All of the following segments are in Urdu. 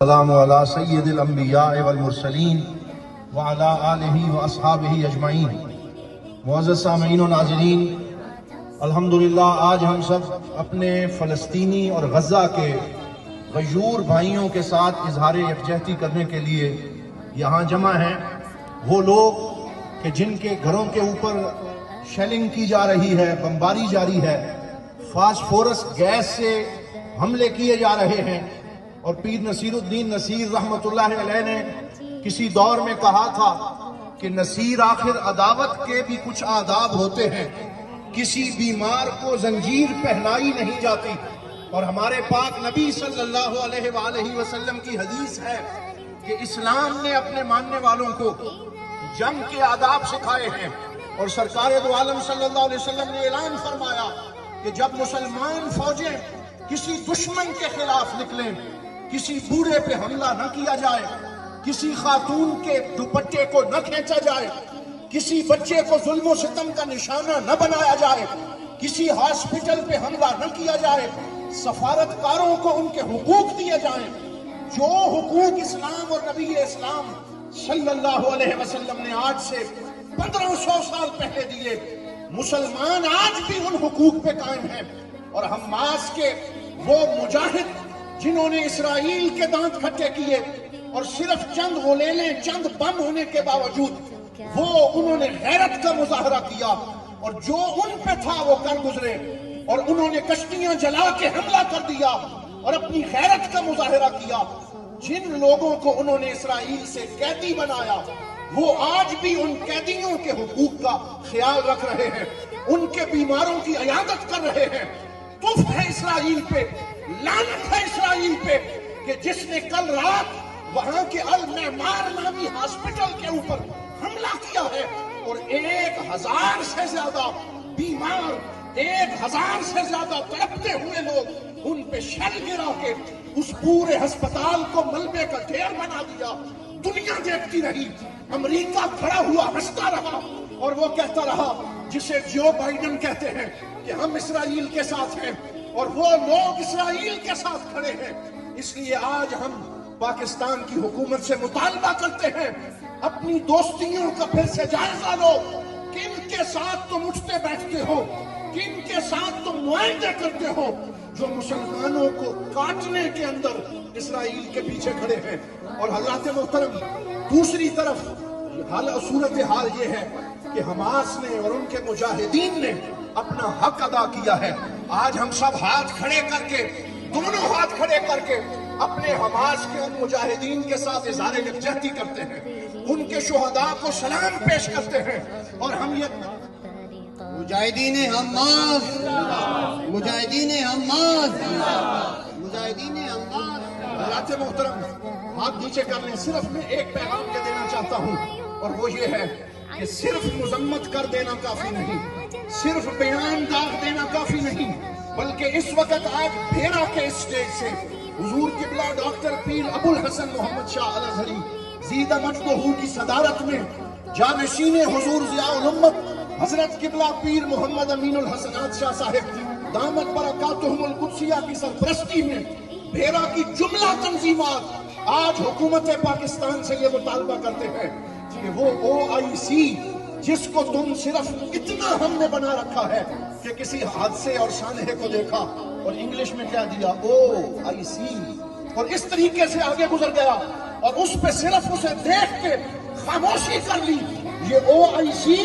السلام علی سید الانبیاء والمرسلین وعلی آلہ واصحابہ اجمعین۔ معزز سامعین و ناظرین، الحمدللہ آج ہم سب اپنے فلسطینی اور غزہ کے غیور بھائیوں کے ساتھ اظہار یکجہتی کرنے کے لیے یہاں جمع ہیں۔ وہ لوگ کہ جن کے گھروں کے اوپر شیلنگ کی جا رہی ہے، بمباری جاری ہے، فاسفورس گیس سے حملے کیے جا رہے ہیں، اور پیر نصیر الدین نصیر رحمت اللہ علیہ نے کسی دور میں کہا تھا کہ نصیر آخر عداوت کے بھی کچھ آداب ہوتے ہیں، کسی بیمار کو زنجیر پہنائی نہیں جاتی۔ اور ہمارے پاک نبی صلی اللہ علیہ وآلہ وسلم کی حدیث ہے کہ اسلام نے اپنے ماننے والوں کو جنگ کے آداب سکھائے ہیں، اور سرکار دو عالم صلی اللہ علیہ وسلم نے اعلان فرمایا کہ جب مسلمان فوجیں کسی دشمن کے خلاف نکلیں، کسی بوڑھے پہ حملہ نہ کیا جائے، کسی خاتون کے دوپٹے کو نہ کھینچا جائے، کسی بچے کو ظلم و ستم کا نشانہ نہ بنایا جائے، کسی ہاسپٹل پہ حملہ نہ کیا جائے، سفارتکاروں کو ان کے حقوق دیے جائیں، جو حقوق اسلام اور نبی اسلام صلی اللہ علیہ وسلم نے آج سے 1500 سال پہلے دیے، مسلمان آج بھی ان حقوق پہ قائم ہیں۔ اور حماس کے وہ مجاہد جنہوں نے اسرائیل کے دانت کھٹے کیے اور صرف چند غلیلیں، چند بم ہونے کے باوجود انہوں نے غیرت کا مظاہرہ کیا، اور جو ان پہ تھا وہ کر گزرے، اور انہوں نے کشتیاں جلا کے حملہ کر دیا اور اپنی غیرت کا مظاہرہ کیا۔ جن لوگوں کو انہوں نے اسرائیل سے قیدی بنایا، وہ آج بھی ان قیدیوں کے حقوق کا خیال رکھ رہے ہیں، ان کے بیماروں کی عیادت کر رہے ہیں۔ تف ہے اسرائیل پہ، لعنت ہے اسرائیل پہ کہ جس نے کل رات وہاں کے المعمار نامی ہاسپٹل کے اوپر حملہ کیا ہے، اور 1000 سے زیادہ بیمار، 1000 سے زیادہ تڑپتے ہوئے لوگ ان پہ شل گرا کے اس پورے ہسپتال کو ملبے کا ڈھیر بنا دیا۔ دنیا دیکھتی رہی، امریکہ کھڑا ہوا ہنستا رہا، اور وہ کہتا رہا جسے جو بائیڈن کہتے ہیں کہ ہم اسرائیل کے ساتھ ہیں، اور وہ لوگ اسرائیل کے ساتھ کھڑے ہیں۔ اس لیے آج ہم پاکستان کی حکومت سے مطالبہ کرتے ہیں، اپنی دوستیوں کا پھر سے جائزہ لو، کن کے ساتھ تم اٹھتے بیٹھتے ہو، کن کے ساتھ تم معاہدے کرتے ہو جو مسلمانوں کو کاٹنے کے اندر اسرائیل کے پیچھے کھڑے ہیں۔ اور حضرات محترم، دوسری طرف صورتحال یہ ہے کہ حماس نے اور ان کے مجاہدین نے اپنا حق ادا کیا ہے۔ آج ہم سب ہاتھ کھڑے کر کے، دونوں ہاتھ کھڑے کر کے اپنے حماس کے ان مجاہدین کے ساتھ اظہار یکجہتی کرتے ہیں، ان کے شہداء کو سلام پیش کرتے ہیں، اور ہم یہ مجاہدین حماس، مجاہدین حماس، مجاہدین حماس۔ حضرات محترم، ہاتھ نیچے کر لیں۔ صرف میں ایک پیغام یہ دینا چاہتا ہوں، اور وہ یہ ہے کہ صرف مذمت کر دینا کافی نہیں، صرف بیان داغ دینا کافی نہیں، بلکہ اس وقت آج بھیرا کے اسٹیج سے حضور قبلہ ڈاکٹر پیر ابو الحسن محمد شاہ الازہری زیدہ مجدہ کی صدارت میں جانشین حضور ضیاء الامت حضرت قبلہ پیر محمد امین الحسنات شاہ صاحب دامت برکاتہم القدسیہ کی سرپرستی میں بھیرا کی جملہ تنظیمات آج حکومت پاکستان سے یہ مطالبہ کرتے ہیں کہ وہ OIC جس کو تم صرف اتنا ہم نے بنا رکھا ہے کہ کسی حادثے اور سانحے کو دیکھا اور انگلش میں کہہ دیا OIC، اور اس طریقے سے آگے گزر گیا، اور اس پہ صرف اسے دیکھ کے خاموشی کر لی۔ یہ OIC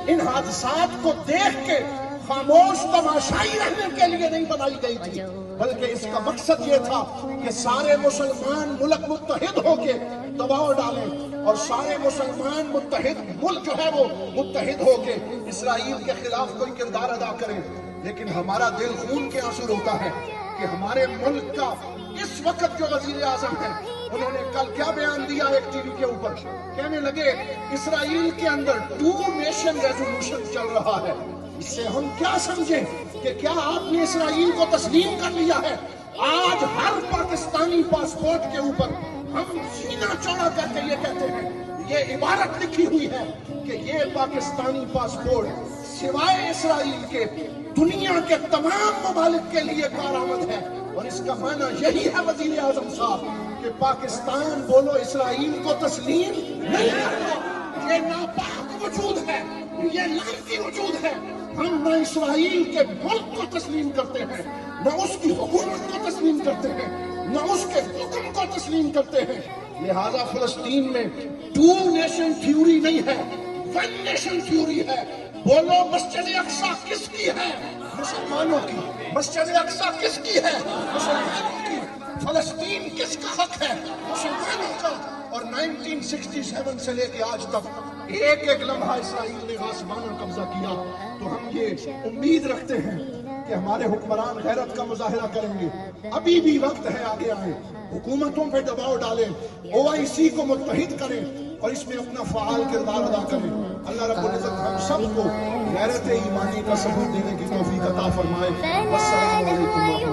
ان حادثات کو دیکھ کے خاموش تماشائی رہنے کے لیے نہیں بنائی گئی تھی، بلکہ اس کا مقصد یہ تھا کہ سارے مسلمان ملک متحد ہو کے دباؤ ڈالیں، اور سارے مسلمان متحد ملک جو ہے وہ متحد ہو کے اسرائیل کے خلاف کوئی کردار ادا کریں۔ لیکن ہمارا دل خون کے آنسو روتا ہے کہ ہمارے ملک کا اس وقت جو وزیر اعظم ہے، انہوں نے کل کیا بیان دیا ایک ٹی وی کے اوپر، کہنے لگے اسرائیل کے اندر 2 نیشن ریزولوشن چل رہا ہے۔ اس سے ہم کیا سمجھیں کہ کیا آپ نے اسرائیل کو تسلیم کر لیا ہے؟ آج ہر پاکستانی پاسپورٹ کے اوپر ہم سینہ چوڑا کر کے یہ کہتے ہیں، یہ عبارت لکھی ہوئی ہے کہ یہ پاکستانی پاسپورٹ سوائے اسرائیل کے دنیا کے تمام ممالک کے لیے کارآمد ہے، اور اس کا معنی یہی ہے وزیر اعظم صاحب کہ پاکستان بولو اسرائیل کو تسلیم نہیں کرتا. یہ ناپاک وجود ہے، یہ لعنتی وجود ہے. ہم نہ اسرائیل کے ملک کو تسلیم کرتے ہیں، نہ اس کی حکومت کو تسلیم کرتے ہیں، نہ اس کے حکم کو تسلیم کرتے ہیں. لہذا فلسطین میں 2 نیشن تھیوری نہیں ہے، 1 نیشن تھیوری ہے. بولو مسجد اقصی کس کی ہے؟ مسلمانوں کی. مسجد اقصی کس کی ہے؟ مسلمانوں کی. فلسطین کس کا حق ہے؟ مسلمانوں کا. اور 1967 سے لے کے آج تک ایک ایک لمحہ اسرائیل نے غاصبانہ قبضہ کیا. تو ہم یہ امید رکھتے ہیں کہ ہمارے حکمران غیرت کا مظاہرہ کریں گے. ابھی بھی وقت ہے، آگے آئیں، حکومتوں پہ دباؤ ڈالیں، OIC کو متحد کریں اور اس میں اپنا فعال کردار ادا کریں. اللہ رب العزت ہم سب کو غیرت ایمانی کا ثبوت دینے کی توفیق عطا فرمائے. والسلام علیکم.